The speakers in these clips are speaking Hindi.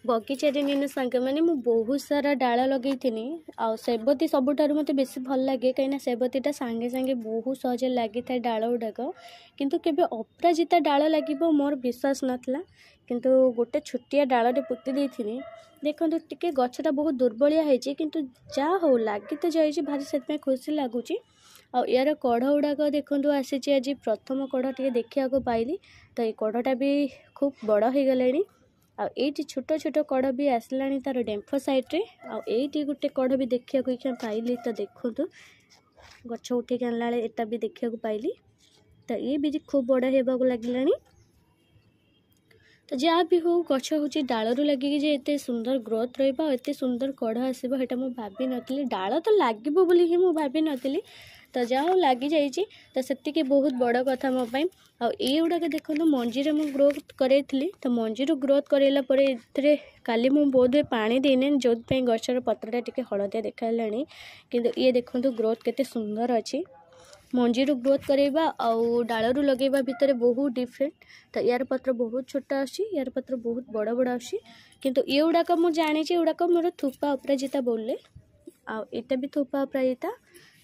बगीचारे नीन सांगे मैंने मु बहुत सारा डाल लगे आ सेबती सबुठार मत बेसी भल लगे कहीं सेबतीटा सांगे सांगे बहुत सहज लगी था डाल गुड़ाक किंतु केबे अपराजिता डाल लगे मोर विश्वास नाला किंतु गोटे छोटिया डालटे पोती देती देखो टिके गछटा बहुत दुर्बलिया होती किंतु जा हो लगी तो जाइए भारी से खुशी लगुच आ यार कढ़ गुड़ाक देखो आसी आज प्रथम कढ़ टे देखा पाइली तो ये कढ़टा भी खूब बड़ हो गले आईटी छोट छोट कढ़ भी आसला तार डेम्फ सैड्रे आईटी गोटे कढ़ भी देखा पाइली तो देखु गछ उठे आनला एटा भी देखा पाइली तो ये भी खूब बड़ होगा लगे तो जहाँ भी हो गछ हूँ डालू लगे जे एते सुंदर ग्रोथ रहा सुंदर कढ़ आसो ये मुझे भाभी नी डाल तो लगे बोली ही मुझे भाभी नी तो जहाँ लगी जाइए तो से बहुत बड़ कथा मोपाई आउड़ाक देखो मंजीरे मुझे ग्रोथ करी तो मंजी ग्रोथ कराला काली मुझे बोध पानी देने जो गचर पत्रटा टे हलदिया देखा कि ये देखो ग्रोथ केते सुंदर अच्छी मंजी ग्रोथ करवा आउ डालू लगेवा भितर बहुत डिफरेंट तो यार पत्र बहुत छोटा आसी यार पत्र बहुत बड़ बड़ आसी किंतु ये गुड़ाक मुझे जानी गुड़ाक मोर थुपा अपराजिता बोले आटा भी थुपा अपराजिता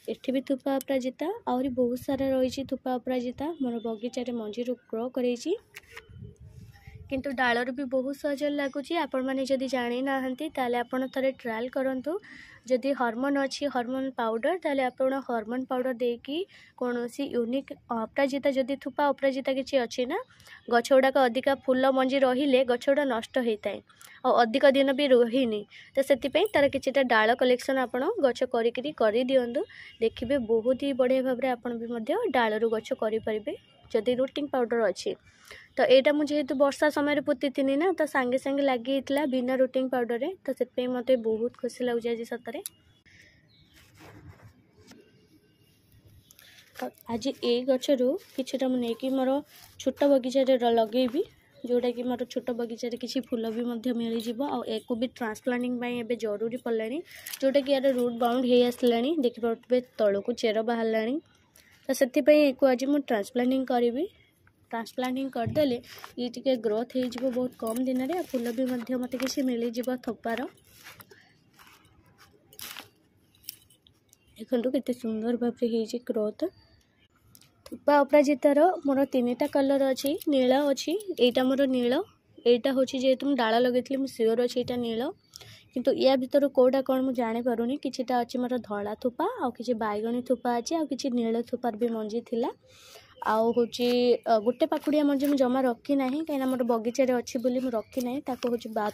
एठी भी थुपा अपराजिता आहरी बहुत सारा रही थुपा अपराजिता मोर बगीचारे मंजी ग्रो कर किंतु डालर भी बहुत सहज लगुच आपण मैंने जदि जानी ना ताले आपण थरे ट्रायल करंतु जदि हार्मोन अच्छी हार्मोन पाउडर ताले आपण हार्मोन पाउडर देकी कौन सी यूनिक अपराजिता जदि थुपा अपराजिता किसी अच्छी ना गछ गुड़ाक अधिका फूल मंजी रहिले गछ गुड़ा नष्ट होता है और अधिक दिन भी रोहिनी तो से तार किछिटा डाल कलेक्शन आपण गछ कर दिंतु देखिए बहुत ही बढ़िया भाव में आपण भी डालू गछ करें जदि रूटिंग पाउडर अच्छी तो यहाँ मुझे जेहेतु वर्षा समय पोती थी ना तो सांगे सांगे लगी बिना रूटिंग पाउडर तो से मत बहुत खुशी लगुच आज सतरे आज ये गचरू किटा मुझे मोर छोट बगीचारे लगेबी जोटा कि मोर छोट बगीचारे किसी फूल भी मिल जाव भी ट्रांसप्लांटिंग एवं जरूरी पड़ा जोटा कि यार रूट बाउंड हो आसला देखिए तल को चेर बाहर तो से आज मुझे ट्रांसप्लांटिंग करी ट्रांसप्लांटिंग करदे ये टिके ग्रोथ हो बहुत कम दिन में फूल भी मत किसी मिल जाव थपार देखो केते सुंदर भाव ग्रोथ थुपा अपराजितार मोर 3टा कलर अच्छी नील अच्छी एटा मोर नील एटा हूँ जेहेतु डाल लगे मुझे सियोर अच्छी यहाँ नील किंतु या भीतर कौटा कौन मुझे जानी पारुनी किछिटा अच्छी मोर धला थुपा आउ किछि बैगणी थुपा अच्छी आउ किछि नील थुपार भी मंजी थिला आउ हूँ गोटे पाकुड़िया मंजी मुझे जमा रखी ना कहीं मोर बगीचारे अच्छी बोली मुझे रखी ना ताको हूँ